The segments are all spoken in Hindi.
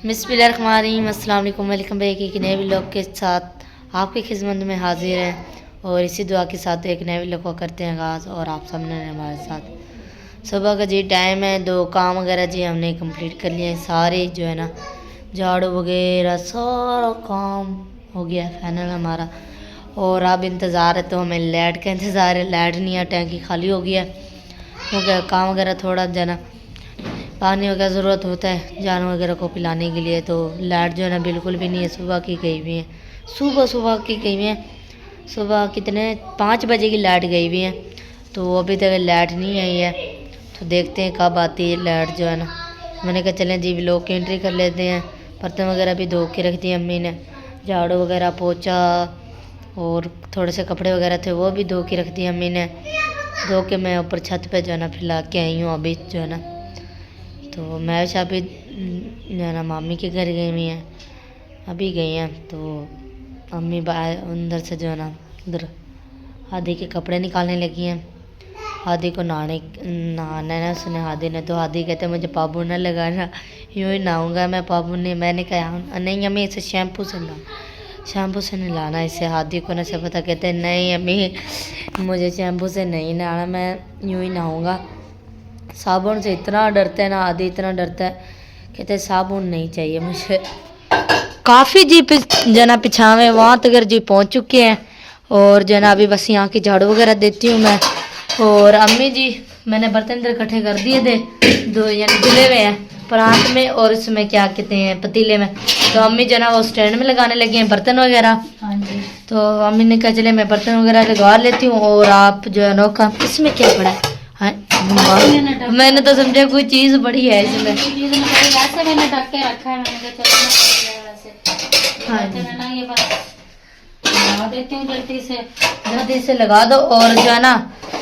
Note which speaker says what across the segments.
Speaker 1: बिस्मिल्लाहिर्रहमानिर्रहीम, अस्सलाम वालेकुम। वेलकम बैक एक नए व्लॉग के साथ आपकी खिदमत में हाजिर हैं और इसी दुआ के साथ एक नए व्लॉग को करते हैं आगाज़। और आप सबने हमारे साथ सुबह का जी टाइम है, दो काम वगैरह जी हमने कंप्लीट कर लिए हैं सारे, जो है ना झाड़ू वगैरह सारा काम हो गया है फाइनल हमारा। और अब इंतज़ार है, तो हमें लाइट का इंतज़ार है। लाइट नहीं है, टैंकी खाली हो गया क्योंकि काम वगैरह थोड़ा जो है ना पानी वगैरह ज़रूरत होता है जानवर वगैरह को पिलाने के लिए। तो लाइट जो है ना बिल्कुल भी नहीं है, सुबह की गई हुई है, सुबह की गई हुई है। सुबह कितने 5 बजे की लाइट गई हुई है, तो अभी तक लाइट नहीं आई है। तो देखते हैं कब आती है लाइट जो है ना। मैंने कहा चलें जी व्लॉग की एंट्री कर लेते हैं। बर्तन वगैरह भी धो के रख दिए अम्मी ने, झाड़ू वगैरह पोछा और थोड़े से कपड़े वगैरह थे वो भी धो के रख दिए अम्मी ने। धो के मैं ऊपर छत पे जो है ना फैला के आई हूँ अभी जो है ना। तो मैं अभी जो है ना मामी के घर गई हुई हैं, अभी गई हैं। तो अम्मी बाहर अंदर से जो है ना उधर हादी के कपड़े निकालने लगी हैं। हादी को नहाना है ना उसने, हादी ने। तो हादी कहते मुझे पाबू न लगाना, यूँ ही नहाऊँगा मैं। पाबू ने, मैंने कहा नहीं अम्मी इसे शैम्पू से नहीं लाना इसे। हादी को न से पता, कहते नहीं अम्मी मुझे शैम्पू से नहीं नहाना, मैं यूँ ही नहाऊँगा। साबुन से इतना डरता है ना आदि, इतना डरता है, कहते साबुन नहीं चाहिए मुझे। काफ़ी जी जना पिछावे वहाँ तक जी पहुँच चुके हैं। और जना अभी बस यहाँ की झाड़ू वगैरह देती हूँ मैं। और अम्मी जी मैंने बर्तन इधर इकट्ठे कर दिए थे, दो यानी धुले हुए हैं परात में और इसमें क्या कहते हैं पतीले में। तो अम्मी जना वो स्टैंड में लगाने लगी हैं बर्तन वगैरह। हाँ जी। तो अम्मी ने कहा चले मैं बर्तन वगैरह लगा लेती हूँ और आप जो है नौका। इसमें क्या पड़ा है? मैंने तो समझा कोई चीज बड़ी है इसमें।
Speaker 2: वैसे मैंने ढक के रखा है, मैंने कहा चलो ना ये बात लगा देती हूँ
Speaker 1: जल्दी से लगा दो। और जो है ना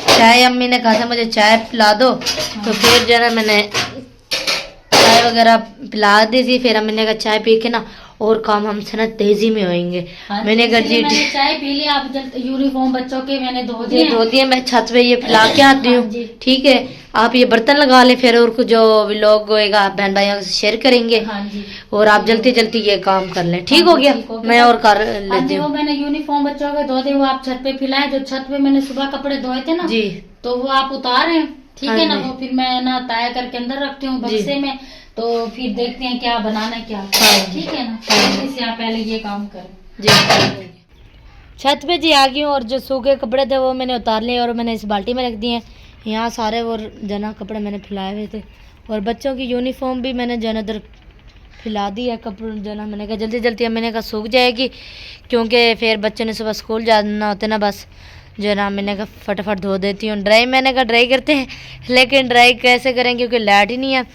Speaker 1: चाय अम्मी ने कहा था मुझे चाय पिला दो, तो फिर जो है ना मैंने चाय वगैरह पिला दी थी। फिर अम्मी ने कहा चाय पी के ना और काम हमसे ना तेजी में होंगे। मैंने कहा जी
Speaker 2: चाय पी लिया। आप यूनिफॉर्म बच्चों के मैंने धो दिए।
Speaker 1: मैं छत पे ये पिला के आती हूँ, ठीक है। आप ये बर्तन लगा ले, फिर और कुछ जो व्लॉग होएगा आप बहन भाइयों से शेयर करेंगे। हाँ जी। और आप जल्दी जल्दी ये काम कर लें, ठीक हो गया। मैं और कर लेती हूँ।
Speaker 2: मैंने यूनिफॉर्म बच्चों के धो दिए, वो आप छत पे फैलाए। जो छत पे मैंने सुबह कपड़े धोए थे ना जी, तो वो आप उतारे, ठीक है ना। वो फिर मैं ना तय करके अंदर रखती हूँ बक्से में। तो फिर देखते हैं क्या बनाना है क्या, ठीक है ना। इससे आप पहले ये काम करें जी।
Speaker 1: छत पे जी आ गई हूँ और जो सूखे कपड़े थे वो मैंने उतार लिए और मैंने इस बाल्टी में रख दिए हैं। यहाँ सारे वो जना कपड़े मैंने फैलाए हुए थे और बच्चों की यूनिफॉर्म भी मैंने जना इधर फैला दी है। कपड़े जना मैंने कहा जल्दी जल्दी मैंने कहा सूख जाएगी, क्योंकि फिर बच्चों ने सुबह स्कूल जाना होता है ना। बस जो है ना मैंने कहा फटाफट धो देती हूँ। ड्राई मैंने कहा ड्राई करते हैं, लेकिन ड्राई कैसे करें क्योंकि लाइट ही नहीं है।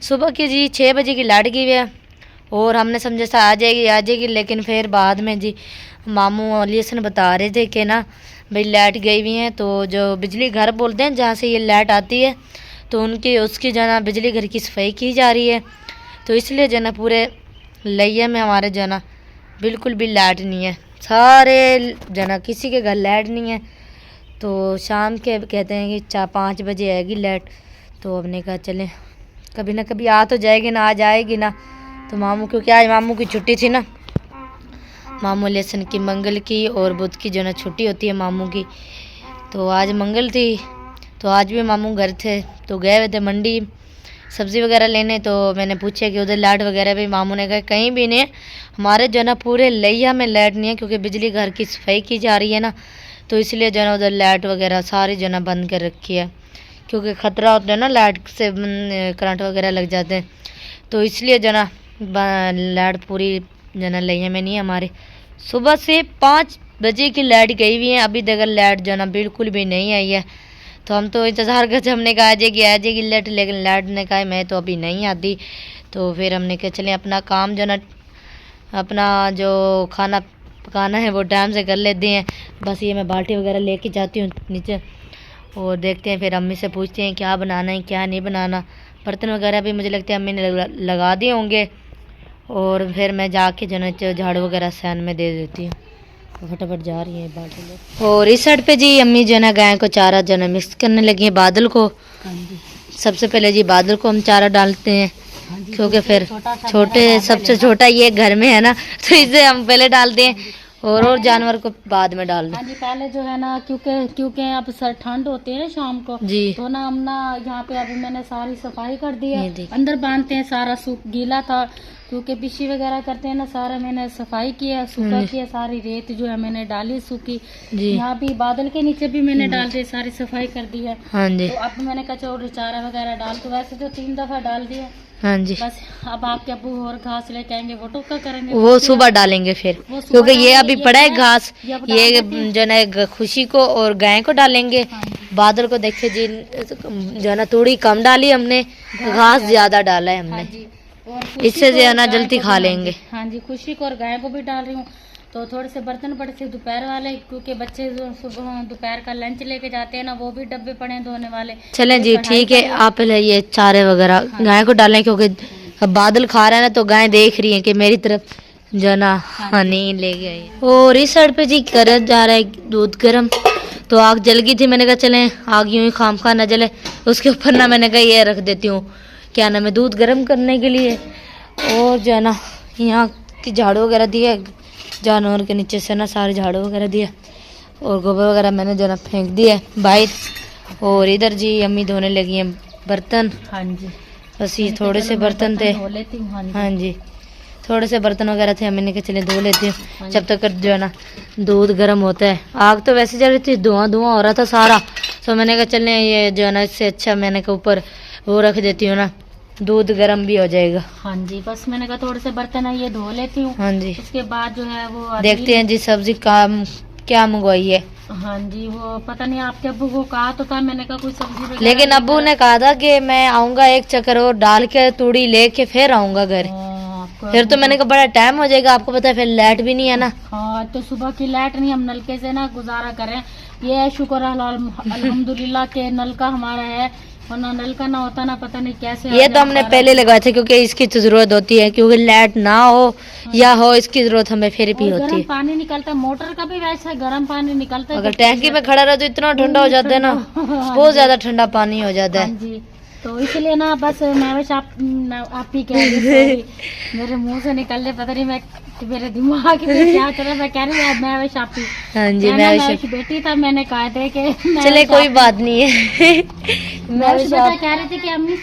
Speaker 1: सुबह की जी 6 बजे की लाइट गई है और हमने समझा था आ जाएगी, लेकिन फिर बाद में जी मामू अलीसन बता रहे थे कि ना भाई लाइट गई हुई है। तो जो बिजली घर बोलते हैं जहाँ से ये लाइट आती है, तो उसकी जो ना बिजली घर की सफाई की जा रही है। तो इसलिए जो ना पूरे लैया में हमारे जो ना बिल्कुल भी लाइट नहीं है, सारे जो ना किसी के घर लाइट नहीं है। तो शाम के कहते हैं कि 4-5 बजे आएगी लाइट। तो हमने कहा चलें कभी ना कभी आ तो जाएगी ना, आ जाएगी ना। तो मामू क्योंकि आज मामू की छुट्टी थी ना, मामू लेसन की मंगल की और बुध की जो ना छुट्टी होती है मामू की। तो आज मंगल थी, तो आज भी मामू घर थे। तो गए हुए थे मंडी सब्ज़ी वगैरह लेने। तो मैंने पूछा कि उधर लाइट वगैरह भी, मामू ने कहा कहीं भी नहीं है, हमारे जो ना पूरे लैया में लाइट नहीं है क्योंकि बिजली घर की सफाई की जा रही है ना। तो इसलिए जो ना उधर लाइट वगैरह सारी जो ना बंद कर रखी है, क्योंकि ख़तरा होता है ना लाइट से, करंट वगैरह लग जाते हैं। तो इसलिए जो ना लाइट पूरी जो ना लैया में नहीं है हमारे। सुबह से 5 बजे की लाइट गई हुई है, अभी तक लाइट जो ना बिल्कुल भी नहीं आई है। तो हम तो इंतज़ार करते, हमने कहा आ जाएगी लाइट, लेकिन लाइट ने कहा मैं तो अभी नहीं आती। तो फिर हमने कहा चलें अपना काम जो ना अपना जो खाना पकाना है वो टाइम से कर लेते हैं। बस ये मैं बाल्टी वगैरह लेके जाती हूँ नीचे और देखते हैं, फिर अम्मी से पूछते हैं क्या बनाना है क्या नहीं बनाना। बर्तन वगैरह भी मुझे लगता है अम्मी ने लगा दिए होंगे। और फिर मैं जाके जो ना झाड़ू वगैरह सैन में दे देती हूँ। तो फटाफट जा रही है बाल्टी ले। और इस साइड पे जी अम्मी जो ना गाय को चारा जो ना मिक्स करने लगी है बादल को। सबसे पहले जी बादल को हम चारा डालते हैं, क्योंकि फिर छोटे सबसे छोटा ये घर में है ना, तो इसे हम पहले डालते हैं और जानवर को बाद में डाल
Speaker 2: हाँ
Speaker 1: दें।
Speaker 2: जी, पहले जो है ना, क्योंकि अब सर ठंड होती है ना शाम को,
Speaker 1: जी
Speaker 2: तो ना हम ना यहाँ पे अभी मैंने सारी सफाई कर दी
Speaker 1: ये
Speaker 2: है,
Speaker 1: देखिए।
Speaker 2: अंदर बांधते हैं, सारा सूख गीला था क्योंकि पिशी वगैरह करते हैं ना, सारा मैंने सफाई किया, सूखा किया, सारी रेत जो है मैंने डाली सूखी।
Speaker 1: जी
Speaker 2: यहाँ भी बादल के नीचे भी मैंने डाल दी, सारी सफाई कर दी है।
Speaker 1: हाँ जी
Speaker 2: तो अब मैंने कचौड़ी चारा वगैरह डाल, तो वैसे तो 3 दफा डाल दिया,
Speaker 1: हाँ जी।
Speaker 2: बस अब आपके अब्बू और घास लेके आएंगे, वो टुक्का करेंगे,
Speaker 1: वो सुबह डालेंगे फिर,
Speaker 2: वो सुबह
Speaker 1: क्योंकि ये
Speaker 2: डालेंगे,
Speaker 1: अभी
Speaker 2: ये
Speaker 1: पड़ा है
Speaker 2: है,
Speaker 1: घास,
Speaker 2: ये अब डाल
Speaker 1: ये
Speaker 2: देते हैं।
Speaker 1: जो है ना खुशी को और गाय को डालेंगे।
Speaker 2: हाँ जी।
Speaker 1: बादल को देखे जी, जो है ना थोड़ी कम डाली हमने, घास ज्यादा डाला है
Speaker 2: हाँ
Speaker 1: हमने,
Speaker 2: जी, और खुशी
Speaker 1: इससे
Speaker 2: को
Speaker 1: जो है
Speaker 2: और
Speaker 1: ना
Speaker 2: गाय
Speaker 1: जल्दी
Speaker 2: को
Speaker 1: खा
Speaker 2: भी,
Speaker 1: लेंगे।
Speaker 2: हाँ जी, खुशी को और गाय को भी डाल रही हूँ। तो थोड़े से बर्तन पड़े थे दोपहर वाले, क्योंकि बच्चे जो सुबह दोपहर का लंच लेके जाते हैं ना, वो भी डब्बे पड़े हैं धोने वाले।
Speaker 1: चलें जी,
Speaker 2: पढ़ाई
Speaker 1: ठीक है,
Speaker 2: कर लो।
Speaker 1: आप पहले ये चारे वगैरह गाय को डालें, क्योंकि अब बादल खा रहे हैं ना, तो गाय देख रही है कि मेरी तरफ जो है ना हनी ले गई। और इस साइड पे जी कर जा रहा है दूध गर्म, तो आग जल गई थी, मैंने कहा चलें आग यूं ही खाम खा ना जले, उसके ऊपर ना मैंने कहा ये रख देती हूँ, क्या नाम है, दूध गर्म करने के लिए। और जो है ना यहाँ की झाड़ू वगैरह दिया, जानवर के नीचे से ना सारे झाड़ू वगैरह दिया, और गोबर वगैरह मैंने जो है ना फेंक दिया है बाहर। और इधर जी अम्मी धोने लगी हैं बर्तन,
Speaker 2: हाँ जी,
Speaker 1: बस ये थोड़े से बर्तन थे।
Speaker 2: धो लेती हूँ। हाँ जी,
Speaker 1: हाँ जी, थोड़े से बर्तन वगैरह थे, मैंने कहा चले धो लेती हूँ जब तक जो है ना दूध गर्म होता है। आग तो वैसे जल रही थी, धुआं धुआं हो रहा था सारा, तो मैंने कहा चलने ये जो है ना इससे अच्छा मैंने कहा ऊपर वो रख देती हूँ ना, दूध गर्म भी हो जाएगा।
Speaker 2: हाँ जी, बस मैंने कहा थोड़े से बर्तन है ये धो लेती हूँ।
Speaker 1: हाँ जी,
Speaker 2: उसके बाद जो है वो
Speaker 1: देखते हैं जी सब्जी काम क्या मंगवाई है।
Speaker 2: हाँ जी, वो पता नहीं आपके अब्बू को कहा तो था, मैंने कहा कोई सब्जी वगैरह
Speaker 1: लेकिन अब्बू ने कहा था कि मैं आऊंगा एक चक्कर और डाल के तूड़ी लेके फिर आऊंगा घर,
Speaker 2: आपको
Speaker 1: फिर तो मैंने कहा बड़ा टाइम हो जाएगा, आपको पता है फिर लाइट भी नहीं है ना।
Speaker 2: हाँ, तो सुबह की लाइट नहीं, हम नलके से ना गुजारा करें, ये है शुक्र अल्हम्दुलिल्लाह के नल का हमारा है, वरना नल का ना होता ना पता नहीं कैसे।
Speaker 1: ये तो हमने पहले लगवाया था, क्योंकि इसकी तो जरूरत होती है, क्योंकि लाइट ना हो या हो इसकी जरूरत हमें फिर भी होती
Speaker 2: गर्म
Speaker 1: है।
Speaker 2: पानी निकलता है, मोटर का भी वैसा गर्म पानी निकलता है।
Speaker 1: अगर टैंकी में खड़ा रहे तो इतना ठंडा हो जाता है ना, बहुत ज्यादा ठंडा पानी हो जाता
Speaker 2: हाँ
Speaker 1: है।
Speaker 2: जी, तो इसलिए ना बस मैं बस आप ही कह रही, sorry, मेरे मुंह से निकल पता नहीं मैं मेरे दिमाग में क्या चल रहा, मैं कह रही हूँ मैं बस आप ही।
Speaker 1: हाँ जी,
Speaker 2: मैं बेटी था, मैंने कहा था कि
Speaker 1: चले कोई बात नहीं है।
Speaker 2: मैं बेटा कह रही थी कि अम्मी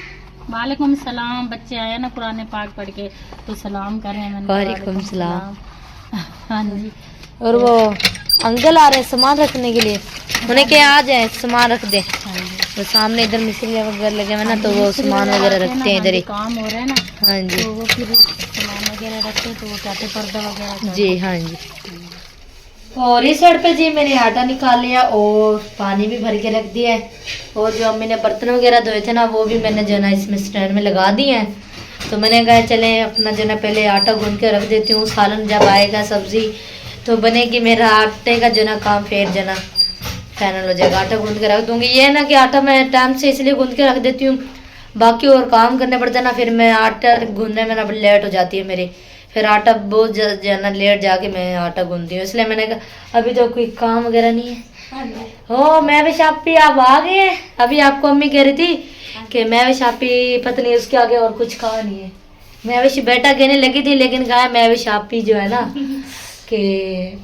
Speaker 2: वालेकुम सलाम, बच्चे आए ना कुरान पाक पढ़ के तो सलाम कर रहे हैं। मैंने
Speaker 1: वालेकुम सलाम।
Speaker 2: हाँ जी,
Speaker 1: और वो अंकल आ रहे हैं सामान रखने के लिए, उन्हें क्या आ जाए सामान रख दे,
Speaker 2: हाँ जी,
Speaker 1: तो सामने इधर मिस्त्री वगैरह लगे हुए ना, तो वो सामान वगैरह रखते हैं इधर ही।
Speaker 2: काम हो रहा है ना,
Speaker 1: हाँ जी,
Speaker 2: तो वो फिर सामान वगैरह रखते हैं, तो वो कहते पर्दा वगैरह।
Speaker 1: जी हाँ जी। और इस साइड पे जी मैंने आटा निकाल लिया और पानी भी भर के रख दिया है, और जो अम्मी ने बर्तन वगैरह धोए थे ना वो भी मैंने जो ना इसमें स्टैंड में लगा दिए हैं। तो मैंने कहा चले अपना जो ना पहले आटा गूंद के रख देती हूँ, सालन जब आएगा सब्जी तो बनेगी, मेरा आटे का जो ना काम फिर जो ना फाइनल हो जाएगा। आटा गूंद के रख दूंगी, ये है ना कि आटा मैं टाइम से इसलिए गूंद के रख देती हूँ, बाकी और काम करने पड़ता है ना, फिर मैं आटा गूंदने में ना लेट हो जाती है मेरी, फिर आटा बहुत ज़्यादा लेट जाके मैं आटा गूंदती हूँ, इसलिए मैंने कहा अभी तो कोई काम वगैरह नहीं है। हो मैं भी शापी आप आ गए हैं, अभी आपको अम्मी कह रही थी कि मैं भी शापी पत्नी उसके आगे और कुछ कहा नहीं है, मैं भी बेटा कहने लगी थी, लेकिन कहा मैं भी शापी जो है ना कि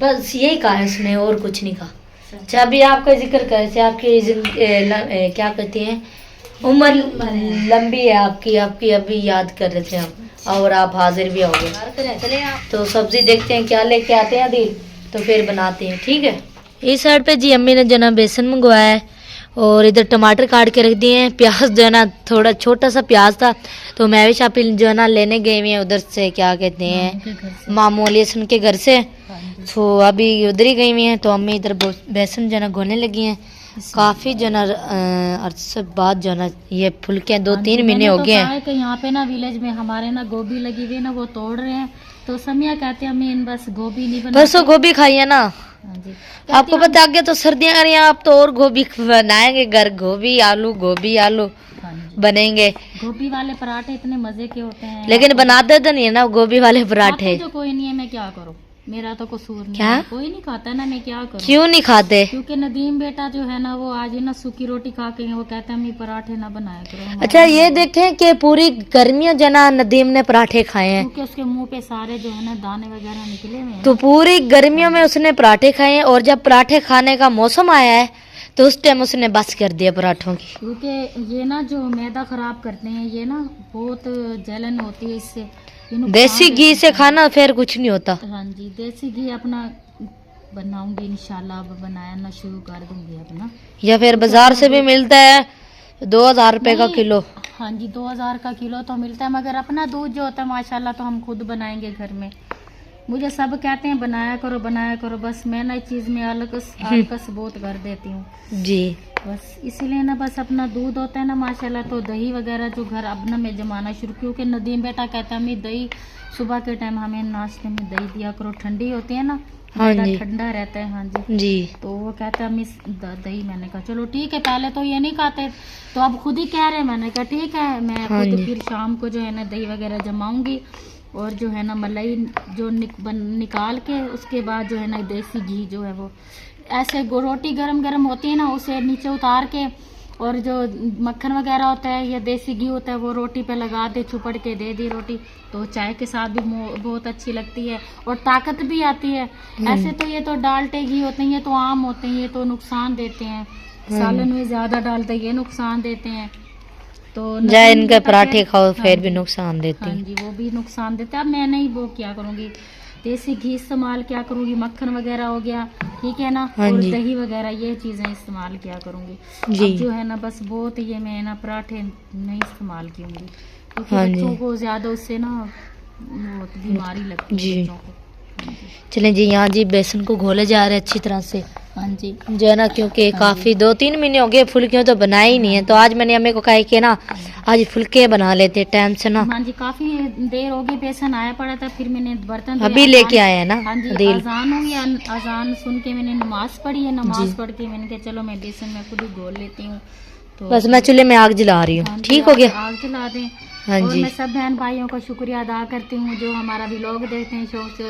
Speaker 1: बस यही कहा है उसने और कुछ नहीं कहा। अच्छा अभी आपका जिक्र करे, आपकी क्या कहती हैं उम्र लंबी है आपकी, अभी याद कर रहे थे हम, और आप हाजिर भी हो गए। चले आप तो सब्जी देखते हैं क्या लेके आते हैं दिल, तो फिर बनाते हैं, ठीक है। इस साइड पे जी अम्मी ने जो ना बेसन मंगवाया है, और इधर टमाटर काट के रख दिए हैं, प्याज जो है ना थोड़ा छोटा सा प्याज था, तो मैं भी शापी जो है ना लेने गए हुए हैं उधर से, क्या कहते हैं मामूली के घर से, तो अभी उधर ही गई हुई हैं। तो अम्मी इधर बेसन जो है ना घोलने लगी हैं, काफी जो ना अरसे बाद जो ना ये फुलके 2-3 महीने हो गए हैं।
Speaker 2: यहाँ पे ना विलेज में हमारे ना गोभी लगी हुई है ना, वो तोड़ रहे हैं, तो समिया कहते हैं अम्मी बस गोभी नहीं बना,
Speaker 1: परसों गोभी खाई है ना।
Speaker 2: हाँ जी,
Speaker 1: आपको पता आगे तो सर्दियां आ रही हैं, आप तो और गोभी बनाएंगे घर, गोभी आलू
Speaker 2: हाँ जी,
Speaker 1: बनेंगे।
Speaker 2: गोभी वाले पराठे इतने मजे के होते हैं,
Speaker 1: लेकिन बनाते तो नहीं है ना गोभी वाले पराठे।
Speaker 2: जो कोई नहीं है, मैं क्या करूँ, मेरा तो कसूर नहीं
Speaker 1: क्या?
Speaker 2: है, कोई नहीं खाता ना, मैं क्या करूँ।
Speaker 1: क्यों नहीं खाते?
Speaker 2: क्योंकि नदीम बेटा जो है ना, वो आज ना सूखी रोटी खा के वो कहता है अम्मी पराठे ना बनाया करो हमारे
Speaker 1: अच्छा, ये
Speaker 2: लिए।
Speaker 1: देखें कि पूरी गर्मियों जना नदीम ने पराठे खाए हैं,
Speaker 2: क्योंकि उसके मुंह पे सारे जो है ना दाने वगैरह निकले हुए हैं।
Speaker 1: तो पूरी गर्मियों में उसने पराठे खाए हैं, और जब पराठे खाने का मौसम आया है तो उस टाइम उसने बस कर दिया पराठों की।
Speaker 2: क्योंकि ये ना जो मैदा खराब करते हैं, ये ना बहुत जलन होती है इससे, ये नुकसान
Speaker 1: देसी घी
Speaker 2: देते
Speaker 1: से
Speaker 2: हैं।
Speaker 1: खाना फिर कुछ नहीं होता।
Speaker 2: हाँ जी, देसी घी अपना बनाऊंगी इंशाल्लाह, अब बनाया ना शुरू कर दूंगी अपना।
Speaker 1: या फिर बाजार से भी मिलता है 2000 रुपए का
Speaker 2: नहीं,
Speaker 1: किलो।
Speaker 2: हाँ जी 2000 का किलो तो मिलता है, मगर अपना दूध जो होता है माशाल्लाह तो हम खुद बनाएंगे घर में। मुझे सब कहते हैं बनाया करो, बस मैं ना इस चीज़ में आलकस बहुत कर देती हूँ
Speaker 1: जी,
Speaker 2: बस। इसीलिए ना बस अपना दूध होता है ना माशाल्लाह, तो दही वगैरह जो घर अब ना मैं जमाना शुरू, क्योंकि नदीम बेटा कहता है अम्मी दही सुबह के टाइम हमें नाश्ते में दही दिया करो, ठंडी होती है ना,
Speaker 1: हाँ
Speaker 2: ज़्यादा
Speaker 1: जी,
Speaker 2: ठंडा रहता है। हाँ जी
Speaker 1: जी,
Speaker 2: तो वो कहता है अम्मी दही, मैंने कहा चलो ठीक है, पहले तो ये नहीं खाते, तो अब खुद ही कह रहे हैं, मैंने कहा ठीक है, मैं
Speaker 1: हाँ
Speaker 2: खुद
Speaker 1: जी।
Speaker 2: फिर शाम को जो है ना दही वगैरह जमाऊंगी, और जो है ना मलाई जो निकाल के उसके बाद जो है ना देसी घी जो है वो ऐसे रोटी गरम गरम होती है ना, उसे नीचे उतार के, और जो मक्खन वगैरह होता है या देसी घी होता है वो रोटी पे लगा दे, चुपड़ के दे दी रोटी, तो चाय के साथ भी बहुत अच्छी लगती है और ताकत भी आती है। ऐसे तो ये तो डालते घी होते हैं, ये तो आम होते हैं, ये तो नुकसान देते हैं, सालन में ज्यादा डालते ये नुकसान देते हैं। तो
Speaker 1: जाए इनके पराठे खाओ
Speaker 2: हाँ
Speaker 1: फिर भी
Speaker 2: जी,
Speaker 1: नुकसान देते
Speaker 2: हाँ
Speaker 1: हैं।
Speaker 2: जी वो भी नुकसान देते हैं। अब मैं नहीं वो क्या करूँगी, देसी घी इस्तेमाल क्या करूँगी, मक्खन वगैरह हो गया, ठीक है ना,
Speaker 1: हाँ
Speaker 2: और
Speaker 1: जी।
Speaker 2: दही वगैरह ये चीज़ें इस्तेमाल क्या करूँगी।
Speaker 1: जी।
Speaker 2: अब जो है ना बस बहुत ये मैं ना पराठे नहीं इस्तेमाल करूँगी, क्योंकि
Speaker 1: हाँ जी।
Speaker 2: बच्चों को ज़्यादा उससे ना वो बीमारी लगती
Speaker 1: जी।
Speaker 2: है बच्चों को। हाँ जी,
Speaker 1: चलें जी, यहाँ जी बेसन को घोले जा रहे हैं अच्छी तरह से,
Speaker 2: हाँ जी,
Speaker 1: जो है ना, क्योंकि काफ़ी 2-3 महीने हो गए फुल्कियों तो बनाए ही नहीं है, तो आज मैंने अम्मी को कहा कि ना आज फुल्के बना लेते टाइम से ना।
Speaker 2: हाँ जी काफ़ी देर हो गई, बेसन आया पड़ा था, फिर मैंने बर्तन धोए,
Speaker 1: अभी लेके आए हैं ना
Speaker 2: हाँ जी
Speaker 1: अदील।
Speaker 2: अजान हुई, अजान सुन के मैंने नमाज पढ़ी है, नमाज पढ़ के मैंने कहा चलो मैं बेसन में खुद ही घोल लेती हूँ। तो
Speaker 1: बस मैं चूल्हे में आग जला रही
Speaker 2: हाँ
Speaker 1: हूँ,
Speaker 2: जी,
Speaker 1: ठीक हो गया।
Speaker 2: आग जला दें।
Speaker 1: हाँ
Speaker 2: और
Speaker 1: जी,
Speaker 2: मैं सब बहन भाइयों का शुक्रिया अदा करती हूँ जो हमारा व्लॉग देखते हैं शौक से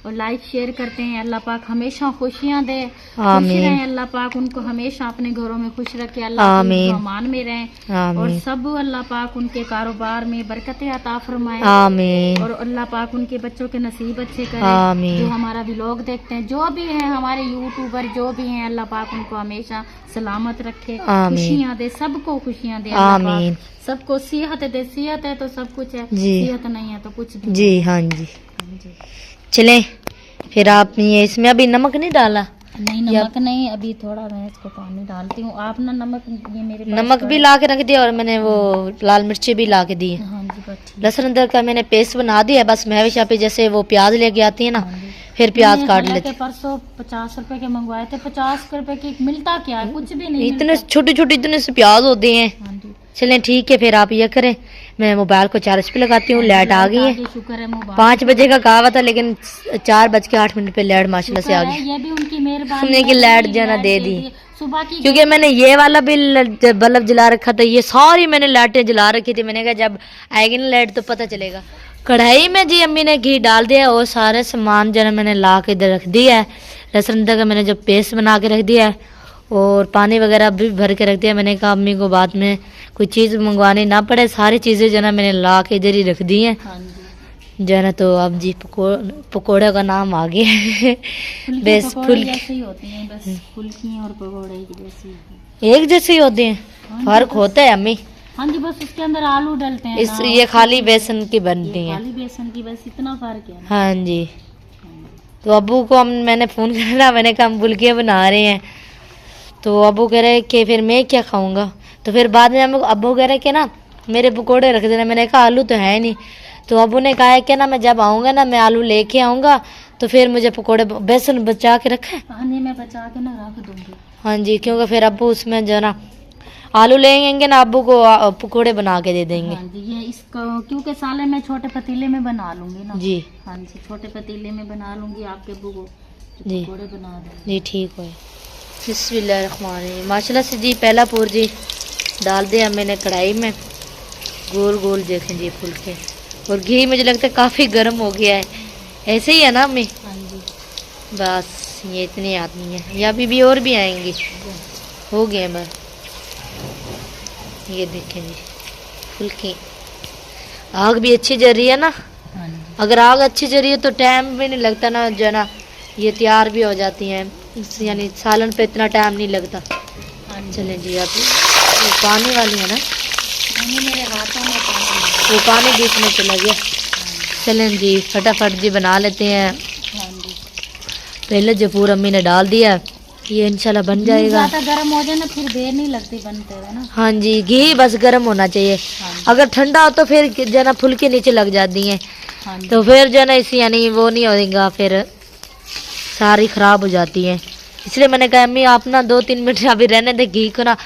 Speaker 2: और लाइक शेयर करते हैं। अल्लाह पाक हमेशा खुशियाँ दे, खुश
Speaker 1: आमीन।
Speaker 2: रहें, अल्लाह पाक उनको हमेशा अपने घरों में खुश रखे, अल्लाह के
Speaker 1: आमीन।
Speaker 2: अमान में रहें, और
Speaker 1: आमीन,
Speaker 2: सब अल्लाह पाक उनके कारोबार में बरकतें अता फरमाए,
Speaker 1: आमीन,
Speaker 2: और अल्लाह पाक उनके बच्चों के नसीब अच्छे करे।
Speaker 1: आमीन।
Speaker 2: जो हमारा व्लॉग देखते हैं, जो भी हैं हमारे यूट्यूबर जो भी हैं, अल्लाह पाक उनको हमेशा सलामत रखे,
Speaker 1: आमीन।
Speaker 2: खुशियाँ दे, सबको खुशियाँ दे अल्लाह पाक।
Speaker 1: आमीन।
Speaker 2: सबको सेहत दे, सेहत है तो सब कुछ है,
Speaker 1: जी।
Speaker 2: सेहत नहीं है तो कुछ नहीं।
Speaker 1: जी, हाँ जी।
Speaker 2: हाँ जी।
Speaker 1: चलें फिर, आप ये इसमें अभी नमक नहीं डाला?
Speaker 2: नहीं नमक नहीं, अभी थोड़ा मैं इसको पानी डालती हूँ। आप ना नमक ये मेरे पास
Speaker 1: नमक भी ला के रख दिया, और मैंने वो लाल मिर्ची भी ला के दी है।
Speaker 2: हाँ जी बस ठीक।
Speaker 1: लहसुन अदरक का मैंने पेस्ट बना दिया है, बस मैं भी पे जैसे वो प्याज लेके आती है ना,
Speaker 2: हाँ जी।
Speaker 1: फिर प्याज
Speaker 2: मैंने
Speaker 1: काट
Speaker 2: हालांकि
Speaker 1: लेते।
Speaker 2: परसों 50 रुपए के मंगवाए थे, 50 रुपए की मिलता क्या है, कुछ भी नहीं
Speaker 1: इतने
Speaker 2: मिलता।
Speaker 1: छोटे छोटे इतने से प्याज होते हैं।
Speaker 2: हाँ जी
Speaker 1: चलें ठीक है, फिर आप ये करें, मैं मोबाइल को चार्ज पे लगाती हूँ। लाइट आ गई है,
Speaker 2: शुक्र है मुबारक
Speaker 1: 5 बजे का कहा हुआ था, लेकिन 4:08 पे लाइट माशाल्लाह से आ
Speaker 2: शुक्र है,
Speaker 1: गई।
Speaker 2: ये भी उनकी मेहरबानी
Speaker 1: हमने
Speaker 2: है
Speaker 1: कि लाइट
Speaker 2: कि
Speaker 1: जो है ना
Speaker 2: लाइट
Speaker 1: दे
Speaker 2: दे
Speaker 1: दी,
Speaker 2: दी। सुबह की
Speaker 1: क्योंकि मैंने ये वाला भी बल्ब जला रखा था, ये सारी मैंने लाइटें जला रखी थी। मैंने कहा जब आएगी ना लाइट तो पता चलेगा। कढ़ाई में जी अम्मी ने घी डाल दिया, और सारे सामान जो है मैंने ला के इधर रख दिया है। लहसुन अदरक का मैंने जो पेस्ट बना के रख दिया है, और पानी वगैरह भी भर के रख दिया। मैंने कहा अम्मी को बाद में कोई चीज़ मंगवानी ना पड़े, सारी चीज़ें जो है ना मैंने ला के इधर ही रख दी हैं,
Speaker 2: हाँ जी
Speaker 1: जो है ना। तो अब जी पकोड़े का नाम आ गया है।
Speaker 2: फुल्की
Speaker 1: बेस
Speaker 2: पकौड़े
Speaker 1: फुल्की
Speaker 2: जैसे ही होती हैं, बस फुल्की और पकौड़े की जैसी ही।
Speaker 1: एक जैसे ही होते हैं,
Speaker 2: हाँ जी,
Speaker 1: फर्क होता है अम्मी।
Speaker 2: हाँ जी बस उसके अंदर आलू डलते हैं
Speaker 1: इस
Speaker 2: ना,
Speaker 1: ये खाली बेसन की बनती
Speaker 2: ये
Speaker 1: हैं।
Speaker 2: खाली बेसन की, बस इतना फर्क है ना।
Speaker 1: हाँ जी। तो अबू को मैंने फ़ोन करा, मैंने कहा हम फुल्कियाँ बना रहे हैं, तो अबू कह रहे कि फिर मैं क्या खाऊंगा। तो फिर बाद में अबू कह रहे कि ना मेरे पकोड़े रख देना। मैंने कहा आलू तो है नहीं, तो अबू ने कहा है कि ना मैं जब आऊँगा ना मैं आलू लेके आऊँगा, तो फिर मुझे पकोड़े बेसन बचा के रखे।
Speaker 2: हाँ जी मैं बचा के ना रख दूंगी।
Speaker 1: हाँ जी, क्योंकि फिर अबू उसमें जो है ना आलू लेंगे ना, अबू को पकोड़े बना के दे देंगे।
Speaker 2: हाँ जी ये इसको क्योंकि साले मैं छोटे पतीले में बना लूंगी ना।
Speaker 1: जी
Speaker 2: हाँ जी छोटे पतीले में बना लूंगी, आपके अब्बू को
Speaker 1: जी।
Speaker 2: पकौड़े बना दूंगी।
Speaker 1: जी ठीक है। बिस्मिल्लाहिर्रहमानिर्रहीम। माशाल्लाह से जी पहला पूर जी डाल दिया मैंने कढ़ाई में, गोल गोल देखें जी फुलके, और घी मुझे लगता है काफ़ी गर्म हो गया है। ऐसे ही है ना अम्मी?
Speaker 2: हाँ जी
Speaker 1: बस ये इतने आदमी हैं, या अभी भी और भी आएंगे, हो गए बस। ये देखें जी फुल्की, आग भी अच्छी जल रही है ना।
Speaker 2: हाँ जी।
Speaker 1: अगर आग अच्छी जल रही है तो टाइम भी नहीं लगता ना, जो है ना ये तैयार भी हो जाती हैं, यानी सालन पे इतना टाइम नहीं लगता।
Speaker 2: हाँ जी।
Speaker 1: चलें जी, अभी ये पानी वाली है ना,
Speaker 2: मेरे हाथों में पानी।
Speaker 1: वो पानी बीच में चला गया। चलें जी फटाफट जी बना लेते हैं।
Speaker 2: हाँ जी।
Speaker 1: पहले जो पूरा अम्मी ने डाल दिया, ये इंशाल्लाह बन जाएगा।
Speaker 2: ज़्यादा गर्म हो जाए ना फिर देर नहीं लगती बनते हुए ना।
Speaker 1: हाँ जी, घी बस गर्म होना चाहिए।
Speaker 2: हाँ जी।
Speaker 1: अगर ठंडा हो तो फिर जो है ना फुल्के नीचे लग जाती हैं,
Speaker 2: हाँ जी।
Speaker 1: तो फिर जो है ना इसी यानी वो नहीं होगा, फिर सारी खराब हो जाती है। इसलिए मैंने कहा अम्मी आप ना 2-3 मिनट अभी रहने दे, घी को ना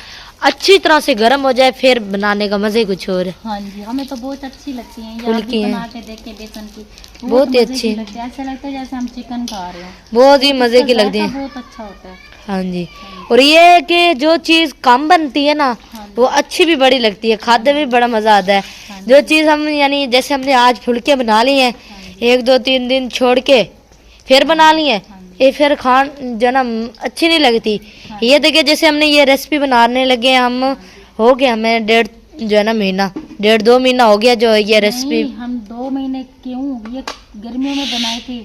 Speaker 1: अच्छी तरह से गर्म हो जाए, फिर बनाने का मजे कुछ और है।
Speaker 2: हाँ जी, हमें तो बहुत अच्छी लगती हैं ये,
Speaker 1: फुल्की
Speaker 2: आप भी
Speaker 1: हैं।
Speaker 2: बना के देख के बेसन की,
Speaker 1: बहुत ही
Speaker 2: मजे की
Speaker 1: अच्छी।
Speaker 2: लगती है। ऐसा लगता है जैसे हम चिकन खा रहे हो।
Speaker 1: बहुत ही मजे की
Speaker 2: इसका
Speaker 1: लगती
Speaker 2: जायका
Speaker 1: है।
Speaker 2: बहुत अच्छा होता है।
Speaker 1: हाँ जी, और ये है कि जो चीज़ कम बनती है ना
Speaker 2: हाँ जी।
Speaker 1: वो अच्छी भी बड़ी लगती है, खाते में भी बड़ा मज़ा आता है।
Speaker 2: हाँ
Speaker 1: जो चीज़ हम यानी जैसे हमने आज फुल्के बना ली हैं,
Speaker 2: हाँ जी।
Speaker 1: 1-2-3 दिन छोड़ के फिर बना ली हैं,
Speaker 2: हाँ जी।
Speaker 1: ये फिर खान जो ना अच्छी नहीं लगती।
Speaker 2: हाँ
Speaker 1: ये देखिए जैसे हमने ये रेसिपी बनाने लगे हम, हो गया हमें डेढ़ जो है ना महीना, 1.5-2 महीना हो गया जो ये रेसिपी।
Speaker 2: नहीं, हम 2 महीने क्यों, ये गर्मियों में बनाई थी,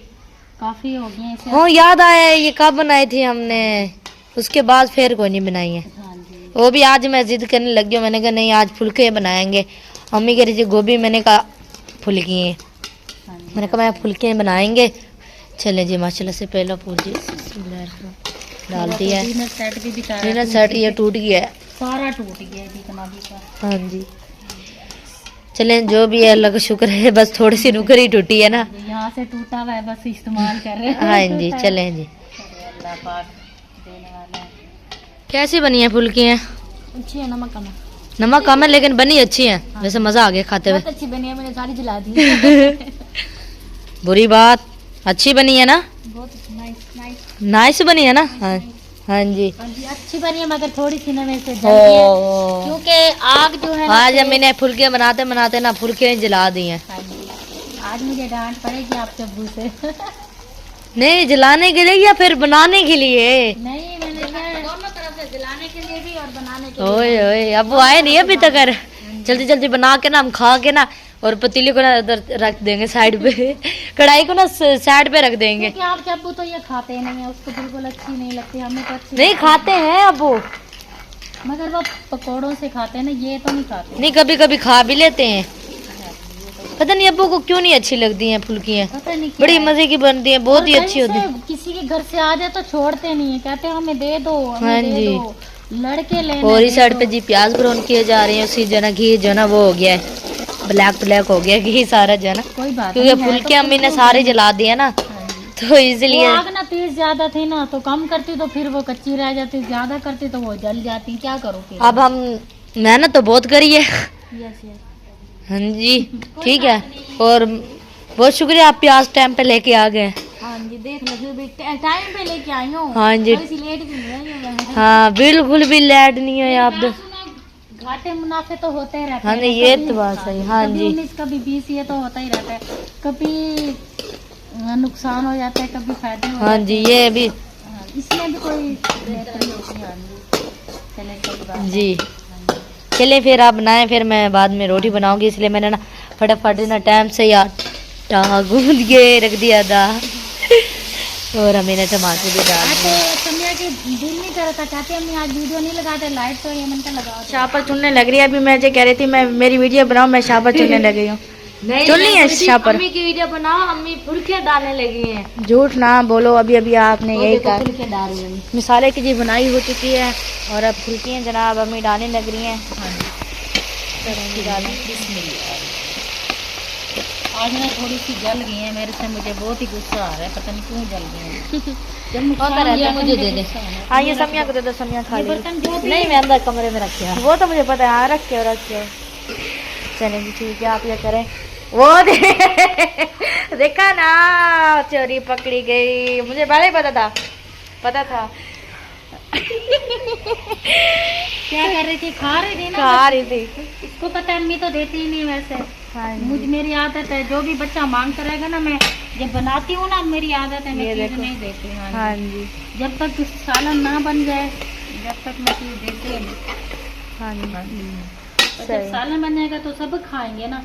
Speaker 2: काफी हो गए इसे।
Speaker 1: हाँ याद आया, ये कब बनाई थी हमने, उसके बाद फिर कोई नहीं बनाई है।
Speaker 2: हाँ जी।
Speaker 1: वो भी आज मैं जिद करने लग गई, मैंने कहा नहीं आज फुल्के बनाएंगे। मम्मी कह रही थी गोभी, मैंने कहा फुल्की हैं,
Speaker 2: हाँ जी।
Speaker 1: मैंने कहा मैं फुल्के बनाएंगे। चले जी माशाल्लाह से पहला फूल जी डाल दिया है।
Speaker 2: डिनर सेट भी दिखा रहा है।
Speaker 1: डिनर सेट ये टूट गया है।
Speaker 2: सारा टूट गया है जितना भी था।
Speaker 1: हाँ जी, चलें जो भी है अल्लाह का शुक्र है, बस थोड़ी सी नुकर ही टूटी है ना।
Speaker 2: यहाँ से टूटा हुआ है, बस इस्तेमाल कर रहे हैं।
Speaker 1: हाँ जी चलें जी।
Speaker 2: चलिए, अल्लाह पाक देने वाला है।
Speaker 1: कैसी बनी है फुल्कियाँ?
Speaker 2: अच्छी है, नमक कम है।
Speaker 1: नमक कम है लेकिन बनी अच्छी है, वैसे मज़ा आ गया खाते हुए।
Speaker 2: बहुत अच्छी बनी है, मैंने सारी जला दी।
Speaker 1: बुरी बात, अच्छी बनी है ना,
Speaker 2: बहुत नाइस नाइस।
Speaker 1: नाइस बनी है ना। हाँ हाँ जी।
Speaker 2: हाँ जी, अच्छी बनी है मगर थोड़ी सी ना मेरे से जल गई है,
Speaker 1: ओ,
Speaker 2: क्योंकि आग जो है ना
Speaker 1: आज मैंने फुल्के बनाते बनाते ना फुल्के जला दी हैं।
Speaker 2: हाँ जी, आज मुझे डांट पड़ेगी आप चब्बू से।
Speaker 1: नहीं जलाने के लिए या फिर बनाने के लिए?
Speaker 2: नहीं, मैंने दोनों तरफ से जलाने के लिए भी और बनाने के लिए।
Speaker 1: ओए ओए, अब वो आए नहीं अभी तक। जल्दी जल्दी बना के ना हम खा के ना, और पतीली को ना उधर रख देंगे साइड पे, कढ़ाई को ना साइड पे रख देंगे।
Speaker 2: क्योंकि आप चब्बू तो ये खाते नहीं है, उसको बिल्कुल अच्छी नहीं लगती, हमें तो अच्छी
Speaker 1: नहीं
Speaker 2: लगती
Speaker 1: खाते हैं अब वो,
Speaker 2: है। मगर वो पकौड़ों से खाते हैं ना, ये तो नहीं खाते।
Speaker 1: नहीं कभी कभी खा भी लेते हैं। पता नहीं अब्बू को क्यों नहीं अच्छी लगती हैं फुल्कियाँ,
Speaker 2: पता नहीं क्या
Speaker 1: बड़ी
Speaker 2: है।
Speaker 1: मजे की बनती हैं, बहुत
Speaker 2: और
Speaker 1: ही
Speaker 2: कहीं
Speaker 1: अच्छी होती
Speaker 2: से
Speaker 1: है।
Speaker 2: किसी के घर से आ जाए तो छोड़ते नहीं है, कहते हैं हमें दे दो,
Speaker 1: हाँ
Speaker 2: हमें दे
Speaker 1: जी।
Speaker 2: दो, लड़के लेने
Speaker 1: और इस
Speaker 2: दे
Speaker 1: साइड
Speaker 2: दो।
Speaker 1: पे जी प्याज ब्राउन किए जा रहे हैं, उसी जो है ना घी जो है ना वो हो गया है, ब्लैक ब्लैक हो गया घी सारा जो है ना,
Speaker 2: कोई बात
Speaker 1: क्योंकि
Speaker 2: नहीं है,
Speaker 1: फुल्के
Speaker 2: तो
Speaker 1: अम्मी ने
Speaker 2: फुल्के
Speaker 1: सारे जला दिए ना,
Speaker 2: हाँ जी।
Speaker 1: तो इसलिए।
Speaker 2: वो आग ना तेज ज्यादा थी ना, तो कम करती तो फिर वो कच्ची रह जाती, ज्यादा करती तो वो जल जाती, क्या करो फिर।
Speaker 1: अब हम मेहनत तो बहुत करी है।
Speaker 2: Yes yes.
Speaker 1: हाँ जी ठीक है, और बहुत शुक्रिया आप प्याज टाइम पे लेके आ गए।
Speaker 2: हाँ जी, देख लो टाइम पे लेके आई हूँ।
Speaker 1: हाँ जी।
Speaker 2: थोड़ी सी लेट भी नहीं आई हूँ मैं।
Speaker 1: हाँ बिल्कुल भी लेट नहीं है आप तो।
Speaker 2: घाटे मुनाफे तो होते ही रहते
Speaker 1: हाँ
Speaker 2: हैं।
Speaker 1: नहीं ये
Speaker 2: कभी-
Speaker 1: तो बात सही। हाँ
Speaker 2: कभी
Speaker 1: जी
Speaker 2: 19 कभी 20, ये तो होता ही रहता है। कभी नुकसान हो जाता है, कभी फायदे हो
Speaker 1: हाँ
Speaker 2: जाते
Speaker 1: जी
Speaker 2: हैं।
Speaker 1: ये भी
Speaker 2: हाँ, इसमें भी कोई बेहतरी होती है। हाँ जी, चले कोई बात नहीं।
Speaker 1: जी।
Speaker 2: हाँ जी।
Speaker 1: चलिए फिर आप बनाएं, फिर मैं बाद में रोटी बनाऊंगी, इसलिए मैंने ना फटाफट ना टाइम से यार गूंद के रख दिया था। और हमें ना टमाटर भी डाल
Speaker 2: आज
Speaker 1: दिए।
Speaker 2: तो समिया की दिल नहीं कर रहा था, कहते हम आज वीडियो नहीं लगाते, लाइट तो ये मन का लगाओ।
Speaker 1: शापर चुनने लग रही है, अभी मैं जो कह रही थी मैं मेरी वीडियो बनाऊं, मैं शापर चुनने लग गई हूँ। चुननी है शापर। अम्मी की वीडियो बनाओ, अम्मी फुल्के डालने लगी हैं।
Speaker 3: झूठ ना बोलो, अभी अभी आपने यही कहा।
Speaker 1: फुल्के डाल रही हैं।
Speaker 3: मिसाले की जी बुनाई हो चुकी है और अब फुल्कियाँ जनाब अम्मी डालने लग रही हैं।
Speaker 2: आज ना थोड़ी सी जल गई है मेरे से, मुझे बहुत ही गुस्सा आ रहा है, पता नहीं क्यों जल गई है। जब नुकसान
Speaker 1: होता रहता है,
Speaker 2: हुआ,
Speaker 1: मुझे दे दे।
Speaker 2: गुस्सा आना।
Speaker 3: हाँ ये समिया को दे दो, समिया खा
Speaker 2: ये
Speaker 3: ली।
Speaker 2: बर्तन जो भी
Speaker 1: नहीं मैं अंदर कमरे में रखे हैं।
Speaker 3: वो तो मुझे पता है। हाँ रखे हो रखे हो। चलें जी ठीक है, आप ये करें। वो देखा ना, चोरी पकड़ी गई, मुझे पहले ही पता था।
Speaker 2: क्या कर रही थी, खा रही थी ना।
Speaker 3: खा रही थी।
Speaker 2: इसको पता है, अम्मी तो देती ही नहीं वैसे।
Speaker 3: हाँ जी।
Speaker 2: मुझे मेरी आदत है, जो भी बच्चा मांगता रहेगा ना, मैं जब बनाती हूँ ना, मेरी आदत है, मैं
Speaker 3: ये
Speaker 2: चीज
Speaker 3: देखो।
Speaker 2: नहीं देती। हाँ जी।
Speaker 3: हाँ जी।
Speaker 2: जब तक सालन ना बन जाए, जब तक मैं चीज देती ही नहीं।
Speaker 3: हाँ जी।
Speaker 2: और जब
Speaker 3: सही।
Speaker 2: सालन बन जाएगा तो सब खाएंगे ना।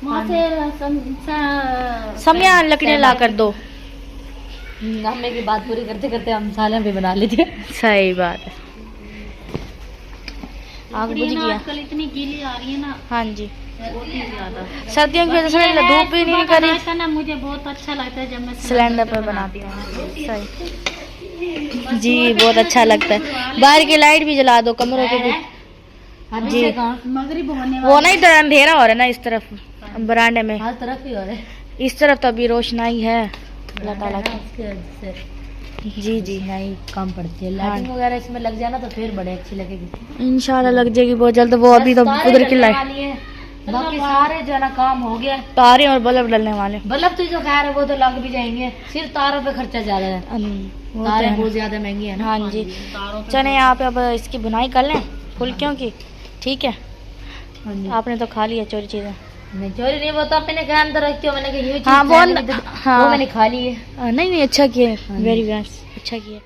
Speaker 2: वहाँ
Speaker 3: हाँ
Speaker 2: से
Speaker 3: समया लकड़ियाँ ला कर दो।
Speaker 1: हमें की बात पूरी करते करते हम सालन भी बना लेते हैं।
Speaker 3: सही बात है। आग बुझ
Speaker 2: लकड़ियाँ ना
Speaker 3: गया।
Speaker 2: आजकल इतनी गीली आ रही है ना,
Speaker 3: हाँ जी।
Speaker 2: बहुत ही ज्यादा।
Speaker 3: सर्दियों की वजह से
Speaker 2: ये है,
Speaker 3: धूप भी नहीं
Speaker 2: सुबह का
Speaker 3: करी,
Speaker 2: नाश्ता ना मुझे बहुत अच्छा लगता है जब मैं
Speaker 3: सिलेंडर पर बनाती हूँ। सही जी, बहुत अच्छा लगता है। बाहर की लाइट भी जला दो कमरों के भी।
Speaker 1: अभी
Speaker 3: जी।
Speaker 1: से कहाँ
Speaker 2: मगरिब होने
Speaker 3: वो नहीं तो अंधेरा हो रहा है ना इस तरफ बरामदे में,
Speaker 1: हर तरफ ही हो रहे
Speaker 3: इस तरफ तो अभी रोशनाई है अल्लाह ताला की।
Speaker 1: इसकी वजह से
Speaker 3: जी जी।
Speaker 1: नहीं कम पड़ती है।
Speaker 3: हाँ।
Speaker 1: लाइटिंग वगैरह इसमें लग जाना तो फिर बड़े अच्छी लगेगी।
Speaker 3: इंशाल्लाह लग जाएगी बहुत जल्द। वो अभी तो
Speaker 1: बस तारे
Speaker 3: उधर की
Speaker 1: डलने
Speaker 3: लाइट,
Speaker 1: वाली है, बाकी सारे जो है ना काम हो गया।
Speaker 3: तारे और बल्ब डलने वाले।
Speaker 1: बल्ब तो जो खैर है वो तो लग भी जाएंगे, सिर्फ तारों पे खर्चा ज्यादा है।
Speaker 3: वो तो
Speaker 1: तारे
Speaker 3: है।
Speaker 1: बहुत ज्यादा महंगी है ना।
Speaker 3: हाँ जी। चले यहाँ पे अब इसकी बुनाई कर लें फुल्कियों की, ठीक है।
Speaker 1: हाँ जी।
Speaker 3: आपने तो खा लिया चोरी चीजें।
Speaker 1: नहीं चोरी नहीं, वो तो अपने के अंदर रखती हो, मैंने कहा यूं
Speaker 3: हाँ,
Speaker 1: चीज़
Speaker 3: वो
Speaker 1: पहले भी तो-
Speaker 3: हाँ।
Speaker 1: वो मैंने खा ली है।
Speaker 3: नहीं नहीं, अच्छा किया,
Speaker 1: हाँ जी।
Speaker 3: वेरी नाइस, अच्छा किया।